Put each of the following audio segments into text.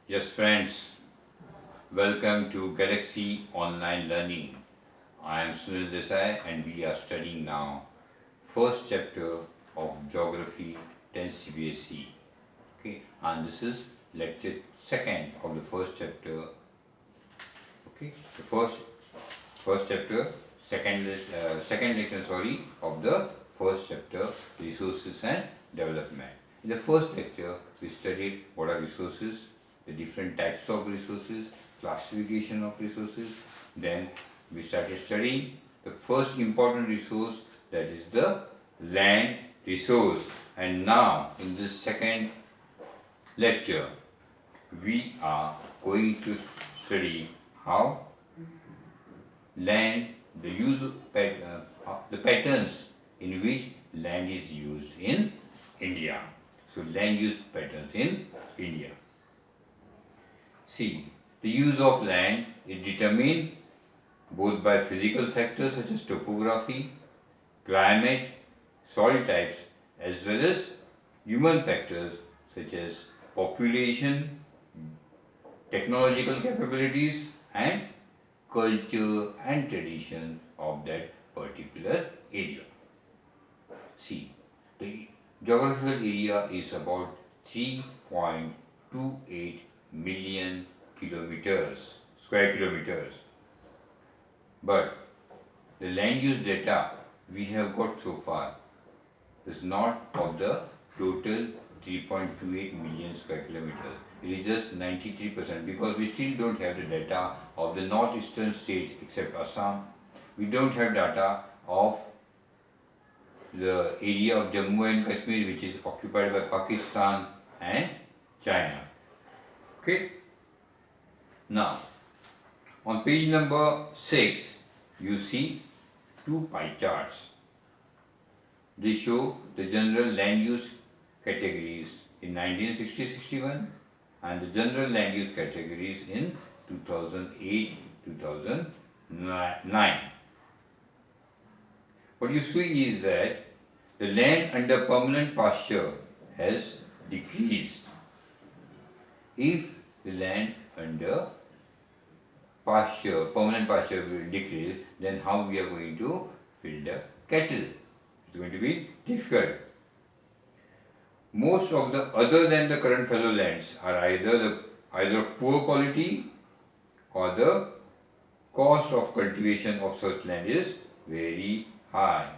Yes, friends, welcome to Galaxy Online Learning. I am Sunil Desai and we are studying now first chapter of Geography 10 CBSE. Okay, and this is lecture second of the first chapter. Okay, the first chapter, second lecture, of the first chapter, resources and development. In the first lecture, we studied what are resources, the different types of resources, classification of resources. Then we started studying the first important resource, that is the land resource. And now in this second lecture, we are going to study how land, the patterns in which land is used in India. So land use patterns in India. See, the use of land is determined both by physical factors such as topography, climate, soil types, as well as human factors such as population, technological capabilities, and culture and tradition of that particular area. See, the geographical area is about 3.28 million square kilometers. But the land use data we have got so far is not of the total 3.28 million square kilometers. It is just 93% because we still don't have the data of the northeastern states except Assam. We don't have data of the area of Jammu and Kashmir, which is occupied by Pakistan and China. Okay. Now, on page number 6, you see two pie charts. They show the general land use categories in 1960-61 and the general land use categories in 2008-2009. What you see is that the land under permanent pasture has decreased. If the land under permanent pasture will decrease, then how we are going to feed the cattle? It's going to be difficult. Most of the other than the current fallow lands are either poor quality or the cost of cultivation of such land is very high.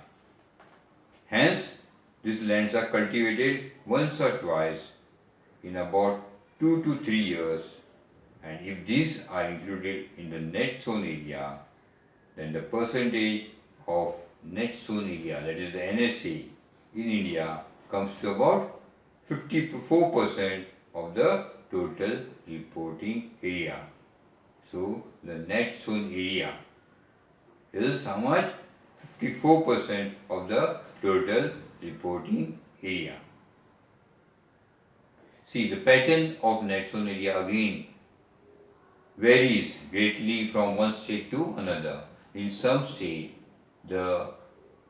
Hence, these lands are cultivated once or twice in about 2 to 3 years, and if these are included in the net sown area, then the percentage of net sown area, that is the NSA, in India comes to about 54% of the total reporting area. So the net sown area is how much? 54% of the total reporting area. See, the pattern of net sown area again varies greatly from one state to another. In some states, the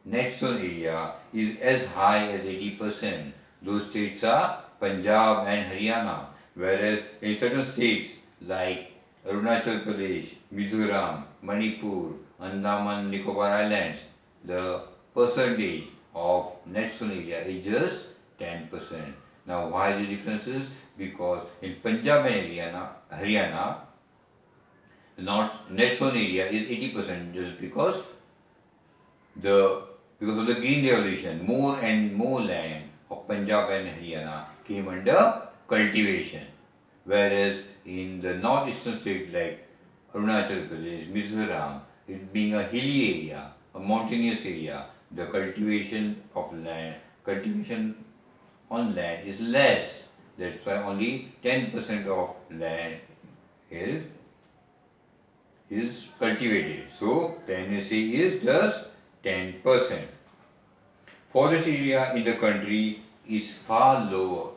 net sown area is as high as 80%. Those states are Punjab and Haryana, whereas in certain states like Arunachal Pradesh, Mizoram, Manipur, Andaman Nicobar Islands, the percentage of net sown area is just 10%. Now, why the differences? Because in Punjab and Haryana, net sown area is 80% just because of the Green Revolution, more and more land of Punjab and Haryana came under cultivation, whereas in the northeastern states like Arunachal Pradesh, Mizoram, it being a hilly area, a mountainous area, the cultivation on land is less. That's why only 10% of land is cultivated. So the NSA is just 10%. Forest area in the country is far lower.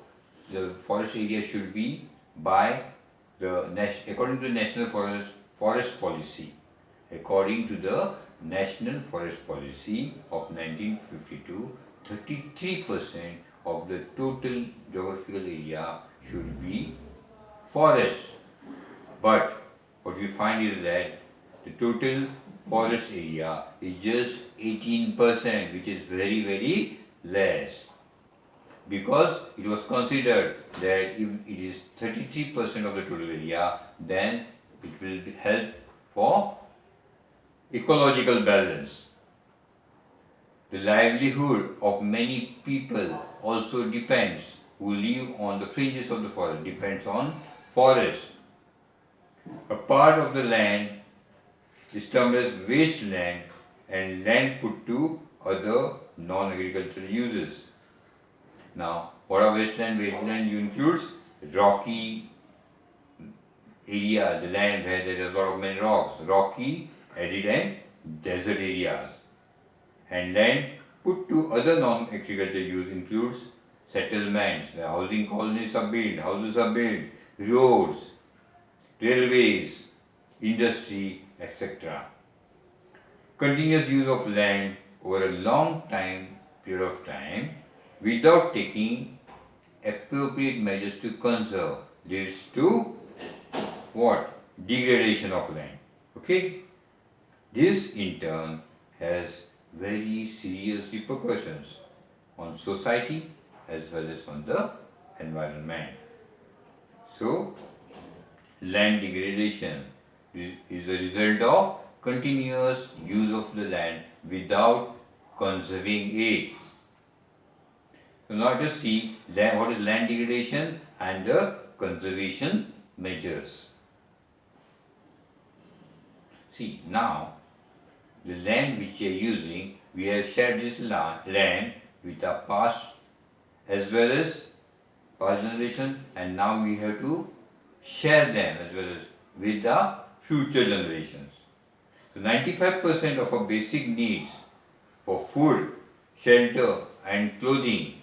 The forest area should be according to the National Forest Policy. According to the National Forest Policy of 1952, 33% of the total geographical area should be forest. But what we find is that the total forest area is just 18%, which is very, very less. Because it was considered that if it is 33% of the total area, then it will help for ecological balance. The livelihood of many people also depends, who live on the fringes of the forest, depends on forest. A part of the land is termed as wasteland and land put to other non-agricultural uses. Now, what are wasteland? Wasteland includes rocky area, the land where there is a lot of many rocks, rocky, arid and desert areas. And land put to other non-agricultural use includes settlements, where housing colonies are built, houses are built, roads, railways, industry, etc. Continuous use of land over a long period of time without taking appropriate measures to conserve leads to what? Degradation of land. Okay? This in turn has very serious repercussions on society as well as on the environment. So, land degradation is a result of continuous use of the land without conserving it. So now let us see what is land degradation and the conservation measures. See, now the land which we are using, we have shared this land with our past as well as past generation, and now we have to share them as well as with the future generations. So 95% of our basic needs for food, shelter and clothing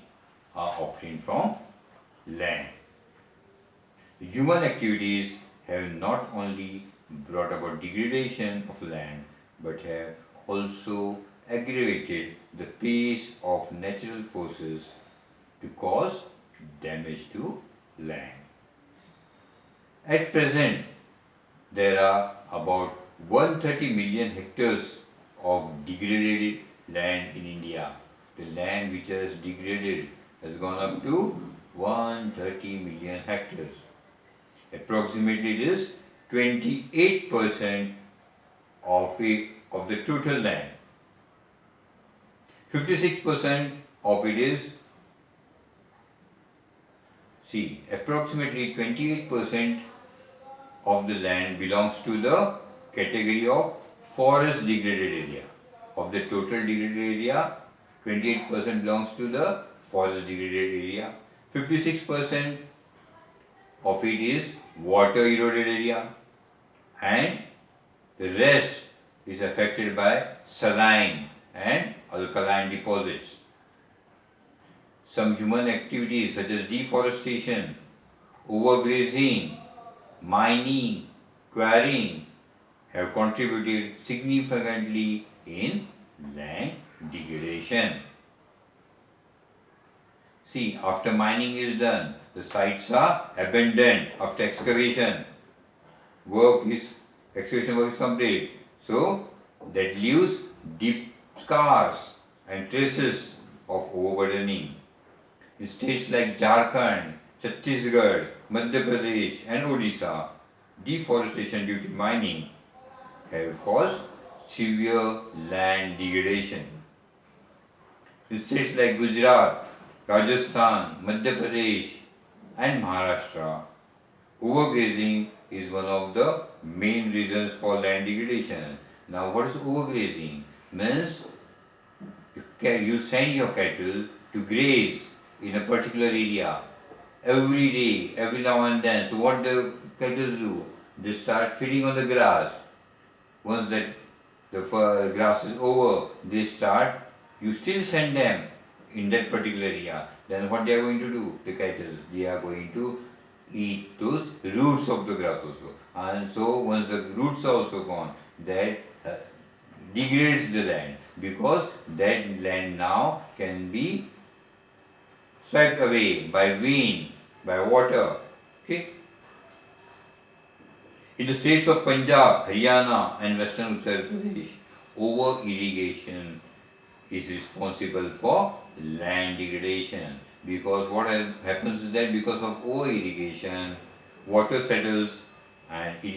are obtained from land. Human activities have not only brought about degradation of land but have also aggravated the pace of natural forces to cause damage to land. At present, there are about 130 million hectares of degraded land in India. The land which has degraded has gone up to 130 million hectares. Approximately it is 28% of the total land. 56% of it is, approximately 28% of the land belongs to the category of forest degraded area. Of the total degraded area, 28% belongs to the forest degraded area. 56% of it is water eroded area, and the rest is affected by saline and alkaline deposits. Some human activities such as deforestation, overgrazing, mining, quarrying have contributed significantly in land degradation. See, after mining is done, the sites are abandoned after excavation. Excavation work is complete. So, that leaves deep scars and traces of overburdening. In states like Jharkhand, Chhattisgarh, Madhya Pradesh and Odisha, deforestation due to mining have caused severe land degradation. In states like Gujarat, Rajasthan, Madhya Pradesh and Maharashtra, overgrazing is one of the main reasons for land degradation. Now, what is overgrazing? Means you send your cattle to graze in a particular area every day, every now and then. So what the cattle do? They start feeding on the grass. Once that the grass is over, you still send them in that particular area. Then what they are going to do? The cattle, they are going to eat those roots of the grass also. And so once the roots are also gone, that degrades the land, because that land now can be swept away by wind, by water. Okay? In the states of Punjab, Haryana and Western Uttar Pradesh, over-irrigation is responsible for land degradation, because what happens is that because of over-irrigation, water settles and it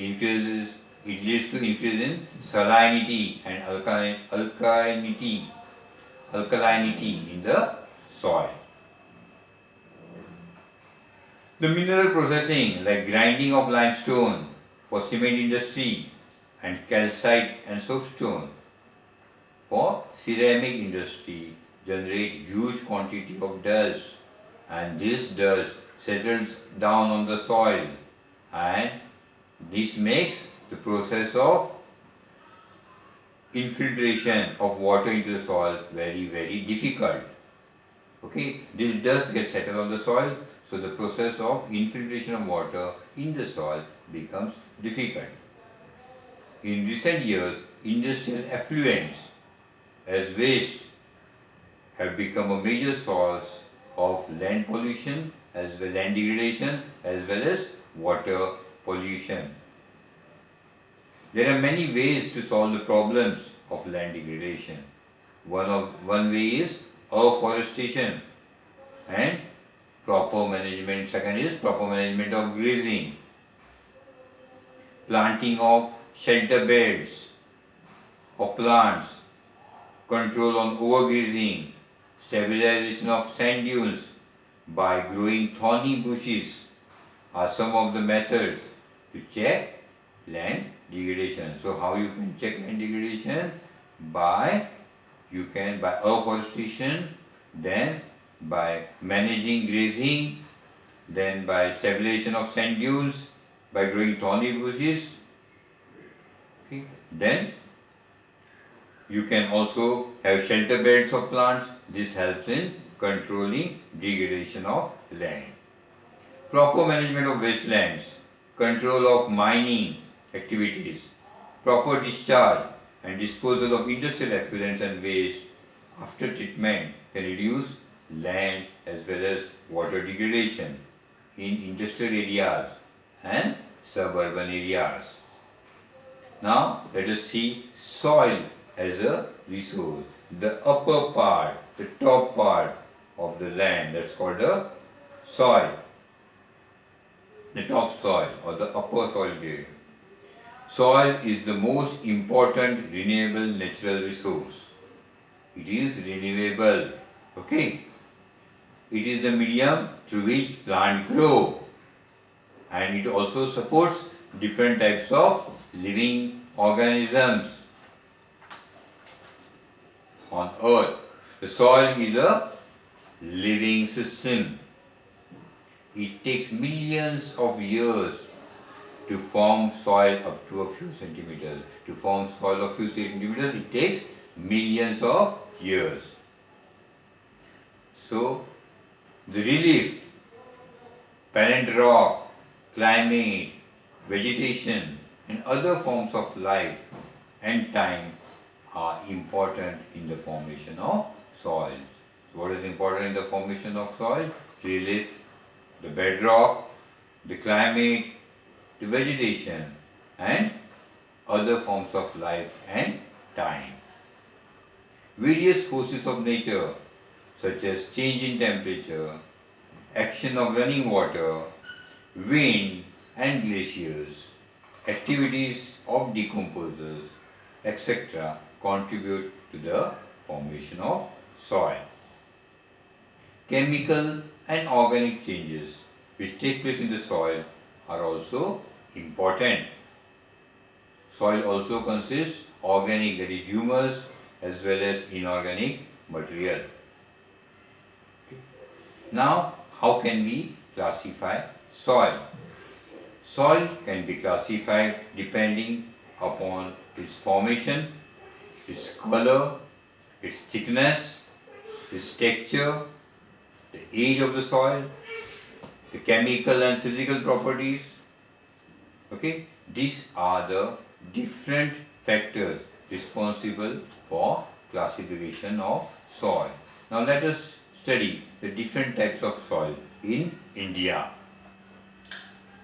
leads to increase in salinity and alkalinity in the soil. The mineral processing like grinding of limestone for cement industry and calcite and soapstone for ceramic industry generate huge quantity of dust, and this dust settles down on the soil, and this makes the process of infiltration of water into the soil very difficult. Okay, this dust gets settled on the soil, so the process of infiltration of water in the soil becomes difficult. In recent years, industrial effluents as waste have become a major source of land pollution as well land degradation as well as water pollution. There are many ways to solve the problems of land degradation. One way is afforestation and proper management. Second is proper management of grazing, planting of shelter beds of plants, control on overgrazing, stabilization of sand dunes by growing thorny bushes are some of the methods to check land degradation. So how you can check land degradation? By afforestation, then by managing grazing, then by stabilization of sand dunes, by growing thorny bushes. Okay. Then you can also have shelter beds of plants. This helps in controlling degradation of land. Proper management of wastelands, control of mining activities, proper discharge and disposal of industrial effluents and waste after treatment can reduce land as well as water degradation in industrial areas and suburban areas. Now let us see soil as a resource. The upper part, the top part of the land, that's called the soil. The top soil or the upper soil layer. Soil is the most important renewable natural resource. It is renewable. Okay. It is the medium through which plants grow, and it also supports different types of living organisms on earth. The soil is a living system. It takes millions of years to form soil up to a few centimeters. To form soil of few centimeters, it takes millions of years. So, the relief, parent rock, climate, vegetation, and other forms of life and time are important in the formation of soil. So what is important in the formation of soil? Relief, the bedrock, the climate, the vegetation, and other forms of life and time. Various forces of nature such as change in temperature, action of running water, wind and glaciers, activities of decomposers, etc. contribute to the formation of soil. Chemical and organic changes which take place in the soil are also important. Soil also consists organic, that is humus, as well as inorganic material. Now, how can we classify soil? Soil can be classified depending upon its formation, its color, its thickness, its texture, the age of the soil, the chemical and physical properties. Okay, these are the different factors responsible for classification of soil. Now let us study the different types of soil in India.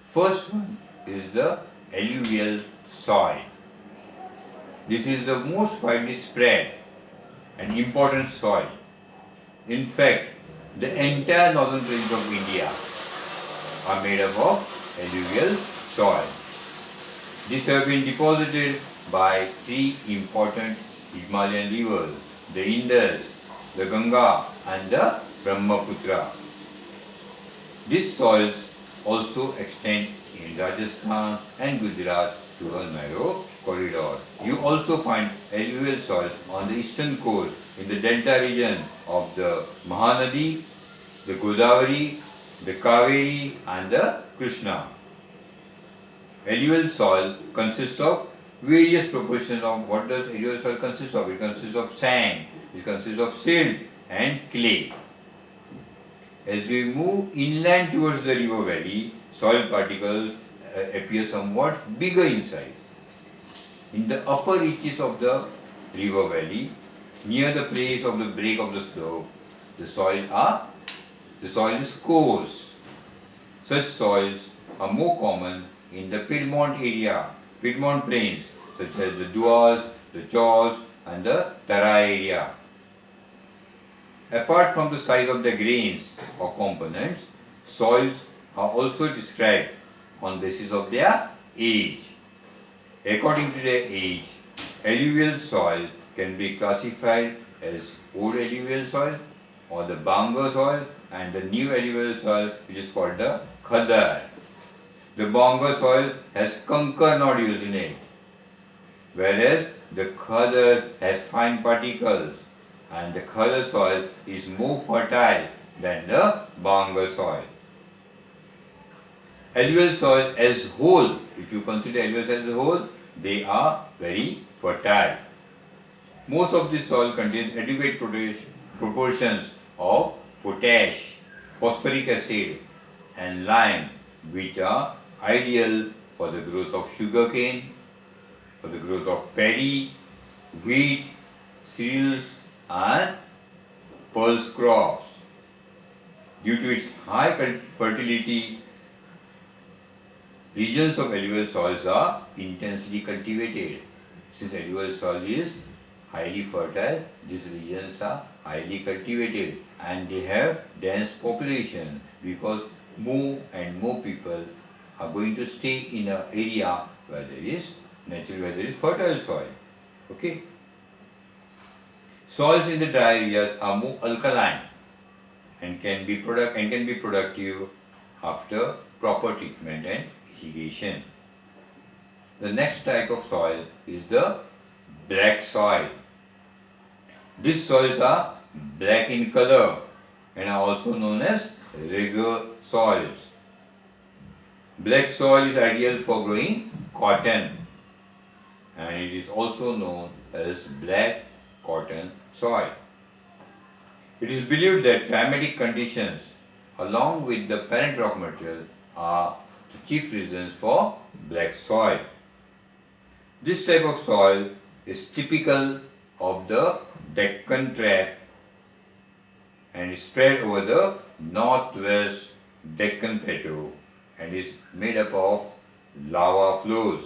First one is the alluvial soil. This is the most widely spread and important soil. In fact, the entire northern plains of India are made up of alluvial soil. These have been deposited by three important Himalayan rivers, the Indus, the Ganga and the Brahmaputra. These soils also extend in Rajasthan and Gujarat to a narrow corridor. You also find alluvial soil on the eastern coast in the delta region of the Mahanadi, the Godavari, the Kaveri and the Krishna. Alluvial soil consists of various proportions of what does alluvial soil consist of? It consists of sand, it consists of silt and clay. As we move inland towards the river valley, soil particles appear somewhat bigger in size. In the upper reaches of the river valley, near the place of the break of the slope, the soil is coarse. Such soils are more common in the Piedmont area, Piedmont plains, such as the Duars, the Chors and the Tarai area. Apart from the size of the grains or components, soils are also described on basis of their age. According to their age, alluvial soil can be classified as old alluvial soil or the Bangar soil and the new alluvial soil which is called the Khadar. The Bangar soil has conker nodules in it, whereas the Khadar has fine particles, and the Khadar soil is more fertile than the Bangar soil. Alluvial soil as whole, if you consider alluvial soil as a whole, they are very fertile. Most of this soil contains adequate proportions of potash, phosphoric acid and lime, which are ideal for the growth of sugarcane, for the growth of paddy, wheat, cereals and pulse crops. Due to its high fertility, regions of alluvial soils are intensely cultivated. Since alluvial soil is highly fertile, these regions are highly cultivated and they have dense population because more and more people are going to stay in an area where there is fertile soil. Okay. Soils in the dry areas are more alkaline and can be productive after proper treatment and irrigation. The next type of soil is the black soil. These soils are black in color and are also known as regular soils. Black soil is ideal for growing cotton and it is also known as black cotton soil. It is believed that climatic conditions along with the parent rock material are the chief reasons for black soil. This type of soil is typical of the Deccan Trap and is spread over the northwest Deccan Plateau and is made up of lava flows.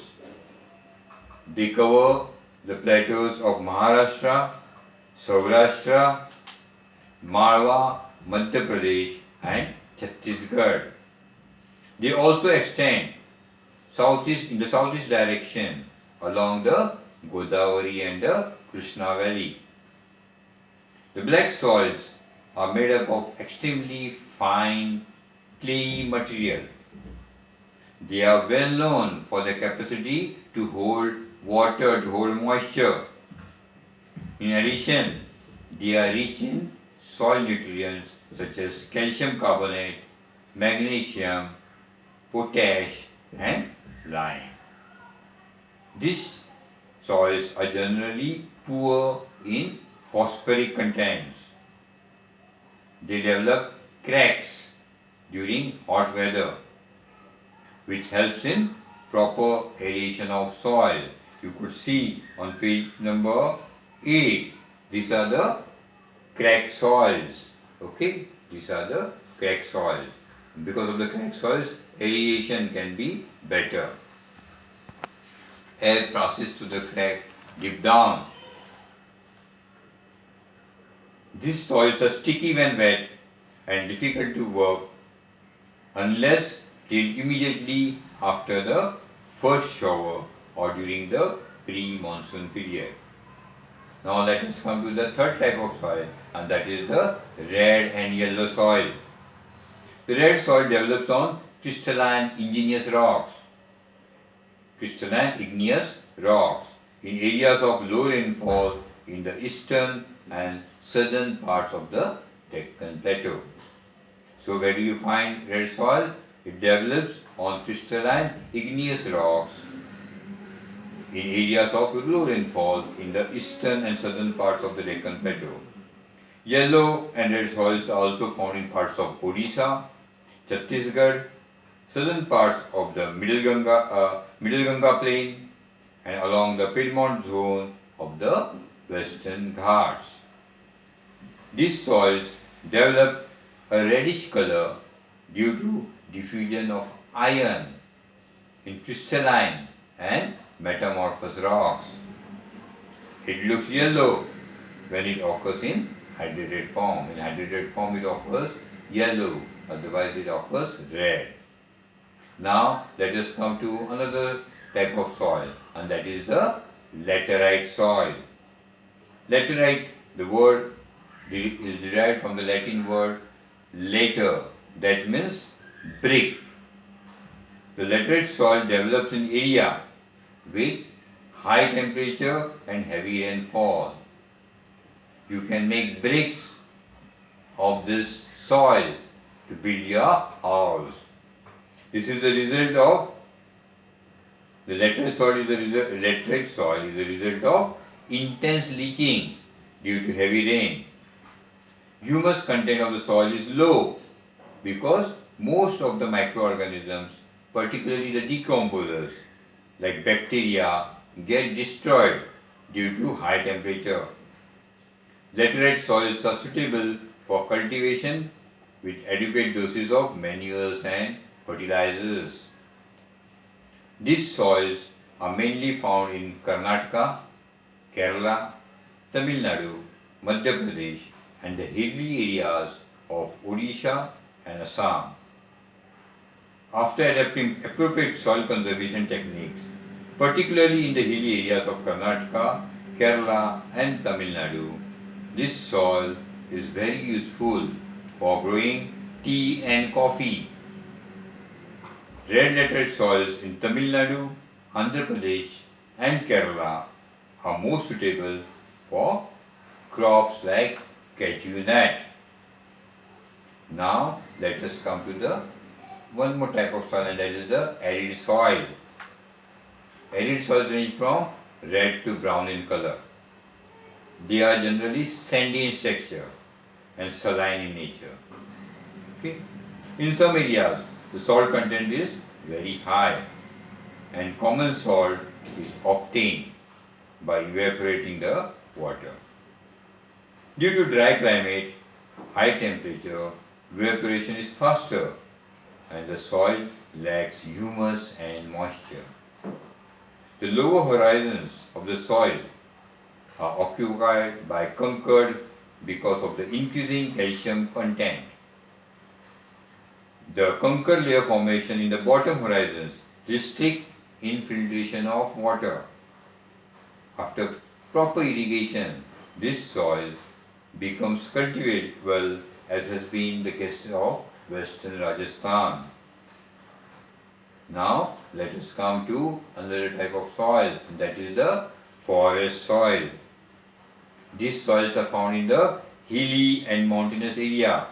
They cover the plateaus of Maharashtra, Saurashtra, Malwa, Madhya Pradesh and Chhattisgarh. They also extend in the southeast direction along the Godavari and the Krishna Valley. The black soils are made up of extremely fine clayey material. They are well known for their capacity to hold water, to hold moisture. In addition, they are rich in soil nutrients such as calcium carbonate, magnesium, potash and lime. These soils are generally poor in phosphoric contents. They develop cracks during hot weather, which helps in proper aeration of soil. You could see on page number 8, these are the cracked soils. Okay, these are the cracked soils. Because of the cracked soils, aeration can be better. Air passes through the crack deep down. These soils are sticky when wet and difficult to work unless till immediately after the first shower or during the pre-monsoon period. Now let us come to the third type of soil, and that is the red and yellow soil. The red soil develops on crystalline igneous rocks. Crystalline igneous rocks in areas of low rainfall in the eastern and southern parts of the Deccan Plateau. So where do you find red soil? It develops on crystalline igneous rocks in areas of low rainfall in the eastern and southern parts of the Deccan Plateau. Yellow and red soils are also found in parts of Odisha, Chhattisgarh, southern parts of the Middle Ganga plain, and along the Piedmont zone of the Western Ghats. These soils develop a reddish color due to diffusion of iron in crystalline and metamorphous rocks. It looks yellow when it occurs in hydrated form. In hydrated form it offers yellow, otherwise it occurs red. Now let us come to another type of soil, and that is the laterite soil. Laterite, the word is derived from the Latin word later, that means brick. The laterite soil develops in area with high temperature and heavy rainfall. You can make bricks of this soil to build your house. This is the result of the laterite soil is the result of intense leaching due to heavy rain. Humus content of the soil is low because most of the microorganisms, particularly the decomposers like bacteria, get destroyed due to high temperature. Laterite soils are suitable for cultivation with adequate doses of manures and fertilizers. These soils are mainly found in Karnataka, Kerala, Tamil Nadu, Madhya Pradesh, and the hilly areas of Odisha and Assam. After adapting appropriate soil conservation techniques, particularly in the hilly areas of Karnataka, Kerala, and Tamil Nadu, this soil is very useful for growing tea and coffee. Red laterite soils in Tamil Nadu, Andhra Pradesh, and Kerala are more suitable for crops like cashew nut. Now let us come to the one more type of soil, and that is the arid soil. Arid soils range from red to brown in color. They are generally sandy in texture and saline in nature. Okay. In some areas, the salt content is very high, and common salt is obtained by evaporating the water. Due to dry climate, high temperature, evaporation is faster and the soil lacks humus and moisture. The lower horizons of the soil are occupied by conchod because of the increasing calcium content. The conchod layer formation in the bottom horizons restrict infiltration of water. After proper irrigation, this soil becomes cultivable, as has been the case of Western Rajasthan. Now let us come to another type of soil, and that is the forest soil. These soils are found in the hilly and mountainous area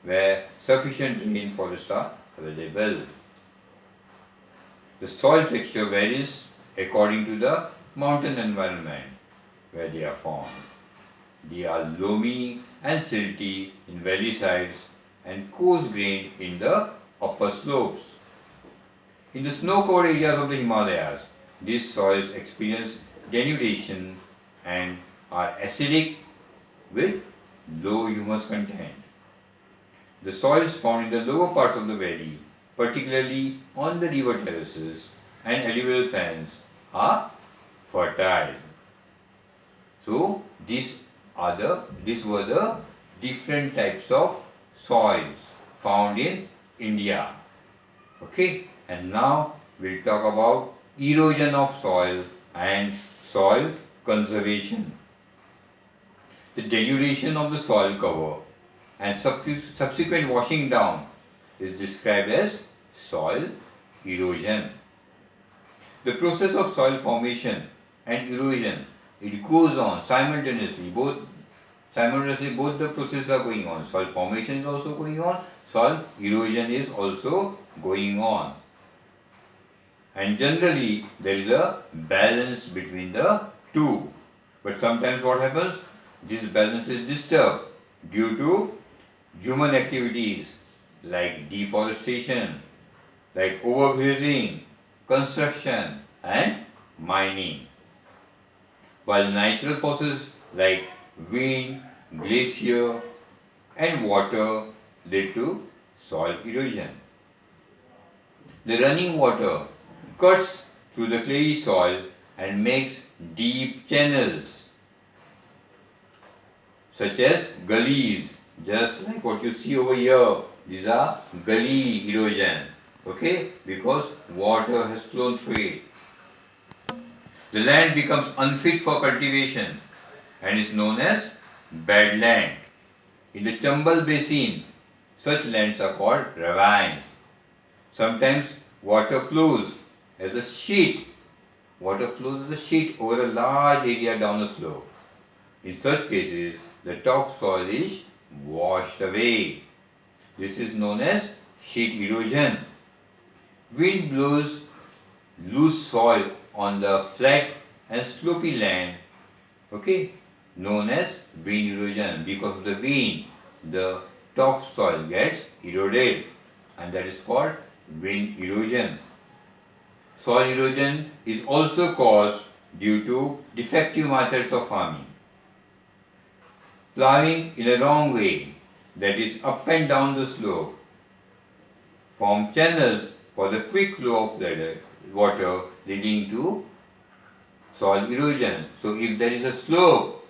where sufficient rainforests are available. The soil texture varies according to the mountain environment where they are found. They are loamy and silty in valley sides and coarse-grained in the upper slopes. In the snow-covered areas of the Himalayas, these soils experience denudation and are acidic with low humus content. The soils found in the lower parts of the valley, particularly on the river terraces and alluvial fans, are fertile. So these were the different types of soils found in India. Okay, and now we'll talk about erosion of soil and soil conservation. The degradation of the soil cover and subsequent washing down is described as soil erosion. The process of soil formation and erosion, it goes on simultaneously. Both the processes are going on. Soil formation is also going on, soil erosion is also going on. And generally there is a balance between the two. But sometimes what happens? This balance is disturbed due to human activities like deforestation, like overgrazing, construction and mining. While natural forces like wind, glacier and water lead to soil erosion. The running water cuts through the clayey soil and makes deep channels such as gullies, just like what you see over here. These are gully erosion, okay, because water has flown through it. The land becomes unfit for cultivation and is known as badland. In the Chambal basin, such lands are called ravines. Sometimes water flows as a sheet. Water flows as a sheet over a large area down a slope. In such cases, the topsoil is washed away. This is known as sheet erosion. Wind blows loose soil on the flat and slopy land, okay, known as wind erosion. Because of the wind, the topsoil gets eroded, and that is called wind erosion. Soil erosion is also caused due to defective methods of farming. Plowing in a wrong way, that is up and down the slope, form channels for the quick flow of water, leading to soil erosion. So if there is a slope,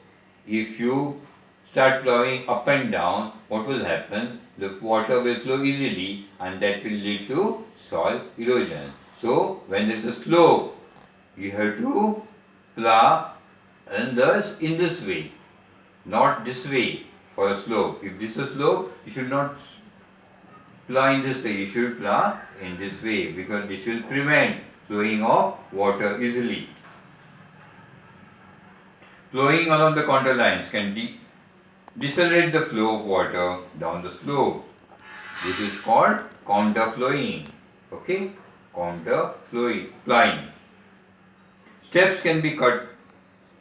if you start plowing up and down, what will happen? The water will flow easily and that will lead to soil erosion. So when there is a slope, you have to plow in this way, not this way for a slope. If this is a slope, you should not plow in this way, you should plow in this way, because this will prevent flowing of water easily. Plowing along the contour lines can decelerate the flow of water down the slope. This is called contour flowing. Okay, contour plowing. Steps can be cut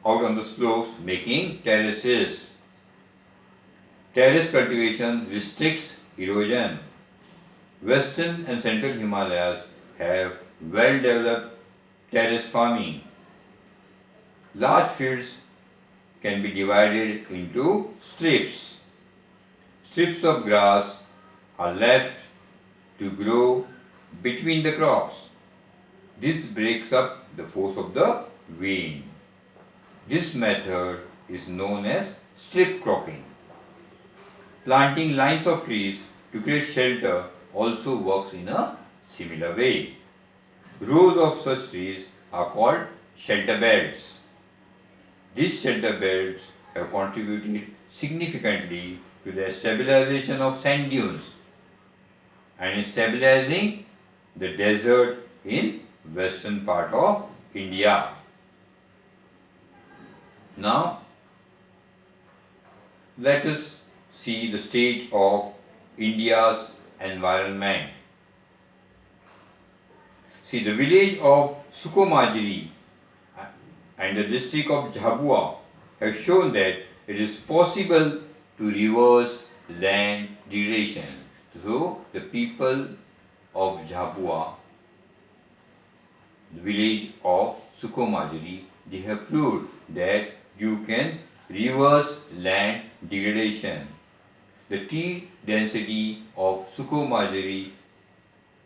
out on the slopes, making terraces. Terrace cultivation restricts erosion. Western and central Himalayas have well-developed terrace farming. Large fields can be divided into strips. Strips of grass are left to grow between the crops. This breaks up the force of the wind. This method is known as strip cropping. Planting lines of trees to create shelter also works in a similar way. Rows of such trees are called shelter belts. These shelter belts have contributed significantly to the stabilization of sand dunes and in stabilizing the desert in western part of India. Now, let us see the state of India's environment. See, the village of Sukomajri and the district of Jhabua have shown that it is possible to reverse land degradation. So, the people of Jhabua, the village of Sukomajri, they have proved that you can reverse land degradation. The tea density of Sukomajri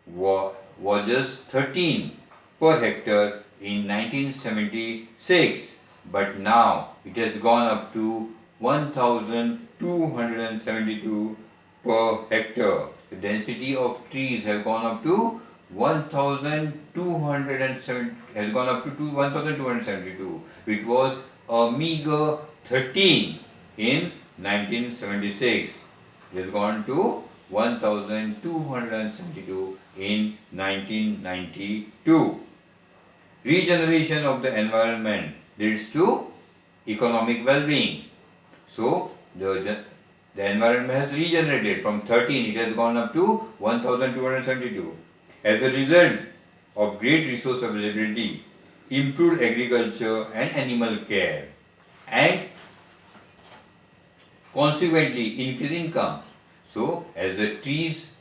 was just 13 per hectare in 1976, but now it has gone up to 1272 per hectare. The density of trees have gone up to 1207 has gone up to 1272. It was a meager 13 in 1976. It has gone to 1272 in 1992. Regeneration of the environment leads to economic well-being. So the environment has regenerated from 13, it has gone up to 1272. As a result of great resource availability, improved agriculture and animal care, and consequently increased income. So as the trees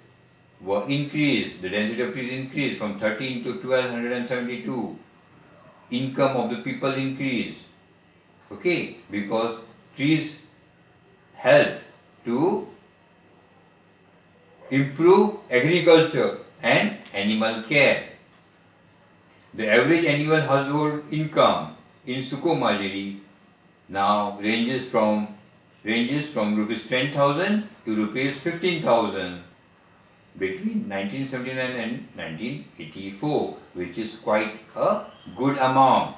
were increased, the density of trees increased from 13 to 1272, income of the people increased. Okay, because trees help to improve agriculture and animal care. The average annual household income in Sukhumazhiri now ranges from rupees 10,000 to rupees 15,000 between 1979 and 1984, which is quite a good amount.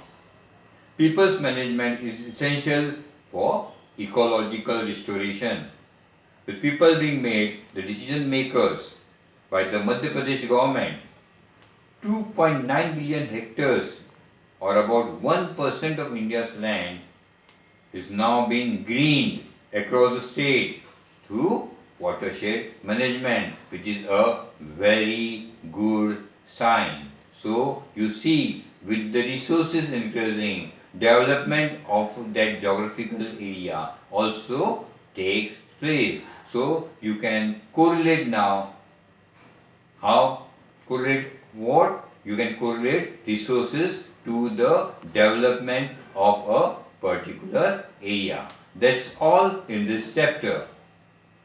People's management is essential for ecological restoration. With people being made the decision makers by the Madhya Pradesh government, 2.9 million hectares or about 1% of India's land is now being greened across the state through watershed management, which is a very good sign. So you see, with the resources increasing, development of that geographical area also takes place. So you can correlate now how correlate what you can correlate resources to the development of a particular area. That's all in this chapter.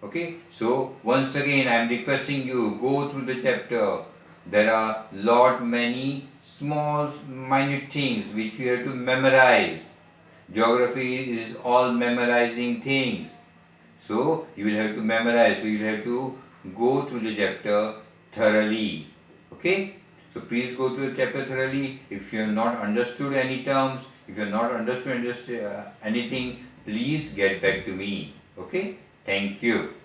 Okay, so once again I am requesting you go through the chapter. There are many small minute things which you have to memorize. Geography is all memorizing things. So you will have to memorize. So you will have to go through the chapter thoroughly. Okay, so please go through the chapter thoroughly. If you have not understood any terms, if you have not understood anything, please get back to me. Okay, thank you.